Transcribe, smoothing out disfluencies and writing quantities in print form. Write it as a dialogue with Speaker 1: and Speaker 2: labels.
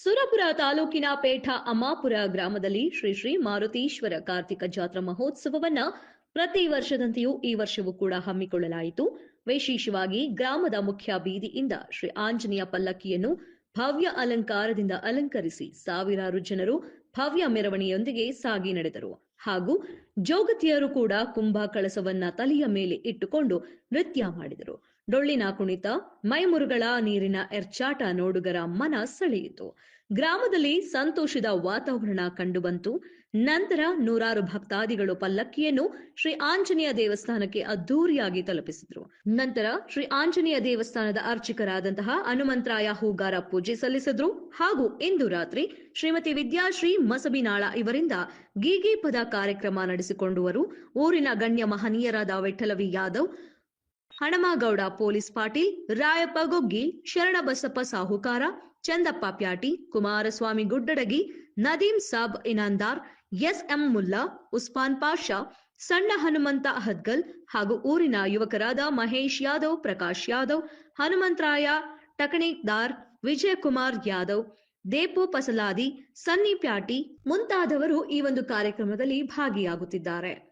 Speaker 1: ಸುರಪುರ ತಾಲೂಕಿನ ಪೇಠ ಅಮ್ಮಾಪುರ ಗ್ರಾಮದಲ್ಲಿ ಶ್ರೀ ಶ್ರೀ ಮಾರುತೀಶ್ವರ ಕಾರ್ತಿಕ ಜಾತ್ರಾ ಮಹೋತ್ಸವವನ್ನ ಪ್ರತಿ ವರ್ಷದಂತೆಯೂ ಈ ವರ್ಷವೂ ಕೂಡ ಹಮ್ಮಿಕೊಳ್ಳಲಾಯಿತು. ವಿಶೇಷವಾಗಿ ಗ್ರಾಮದ ಮುಖ್ಯ ಬೀದಿಯಿಂದ ಶ್ರೀ ಆಂಜನೇಯ ಪಲ್ಲಕ್ಕಿಯನ್ನು ಭವ್ಯ ಅಲಂಕಾರದಿಂದ ಅಲಂಕರಿಸಿ ಸಾವಿರಾರು ಜನರು ಭವ್ಯ ಮೆರವಣಿಗೆಯೊಂದಿಗೆ ಸಾಗಿ ನಡೆದರು. ಹಾಗೂ ಜೋಗತಿಯರು ಕೂಡ ಕುಂಭ ಕಳಸವನ್ನ ತಲೆಯ ಮೇಲೆ ಇಟ್ಟುಕೊಂಡು ನೃತ್ಯ ಮಾಡಿದರು. ಡೊಳ್ಳಿನ ಕುಣಿತ, ಮೈಮುರುಗಳ ನೀರಿನ ಎರ್ಚಾಟ ನೋಡುಗರ ಮನ ಸೆಳೆಯಿತು. ಗ್ರಾಮದಲ್ಲಿ ಸಂತೋಷದ ವಾತಾವರಣ ಕಂಡುಬಂತು. ನಂತರ ನೂರಾರು ಭಕ್ತಾದಿಗಳು ಪಲ್ಲಕ್ಕಿಯನ್ನು ಶ್ರೀ ಆಂಜನೇಯ ದೇವಸ್ಥಾನಕ್ಕೆ ಅದ್ದೂರಿಯಾಗಿ ತಲುಪಿಸಿದರು. ನಂತರ ಶ್ರೀ ಆಂಜನೇಯ ದೇವಸ್ಥಾನದ ಅರ್ಚಕರಾದಂತಹ ಹನುಮಂತರಾಯ ಹೂಗಾರ ಪೂಜೆ ಸಲ್ಲಿಸಿದ್ರು. ಹಾಗೂ ಇಂದು ರಾತ್ರಿ ಶ್ರೀಮತಿ ವಿದ್ಯಾಶ್ರೀ ಮಸಬಿನಾಳ ಇವರಿಂದ ಗೀಗಿ ಪದ ಕಾರ್ಯಕ್ರಮ ನಡೆಸಿಕೊಂಡವರು. ಊರಿನ ಗಣ್ಯ ಮಹನೀಯರಾದ ವಿಠ್ಠಲವಿ ಯಾದವ್, ಹಣಮಗೌಡ ಪೊಲೀಸ್ ಪಾಟೀಲ್, ರಾಯಪ್ಪ ಗೊಗ್ಗಿ, ಶರಣಬಸಪ್ಪ ಸಾಹುಕಾರ, ಚಂದಪ್ಪ ಪ್ಯಾಟಿ, ಕುಮಾರಸ್ವಾಮಿ ಗುಡ್ಡಡಗಿ, ನದೀಂ ಸಾಬ್ ಇನಾಂದಾರ್, ಎಸ್ಎಂ ಮುಲ್ಲಾ, ಉಸ್ಮಾನ್ ಪಾಷಾ, ಸಣ್ಣ ಹನುಮಂತ ಹದ್ಗಲ್ ಹಾಗೂ ಊರಿನ ಯುವಕರಾದ ಮಹೇಶ್ ಯಾದವ್, ಪ್ರಕಾಶ್ ಯಾದವ್, ಹನುಮಂತರಾಯ ಟಕಣಿದಾರ್, ವಿಜಯಕುಮಾರ್ ಯಾದವ್, ದೇಪು ಪಸಲಾದಿ, ಸನ್ನಿ ಪ್ಯಾಟಿ ಮುಂತಾದವರು ಈ ಒಂದು ಕಾರ್ಯಕ್ರಮದಲ್ಲಿ ಭಾಗಿಯಾಗುತ್ತಿದ್ದಾರೆ.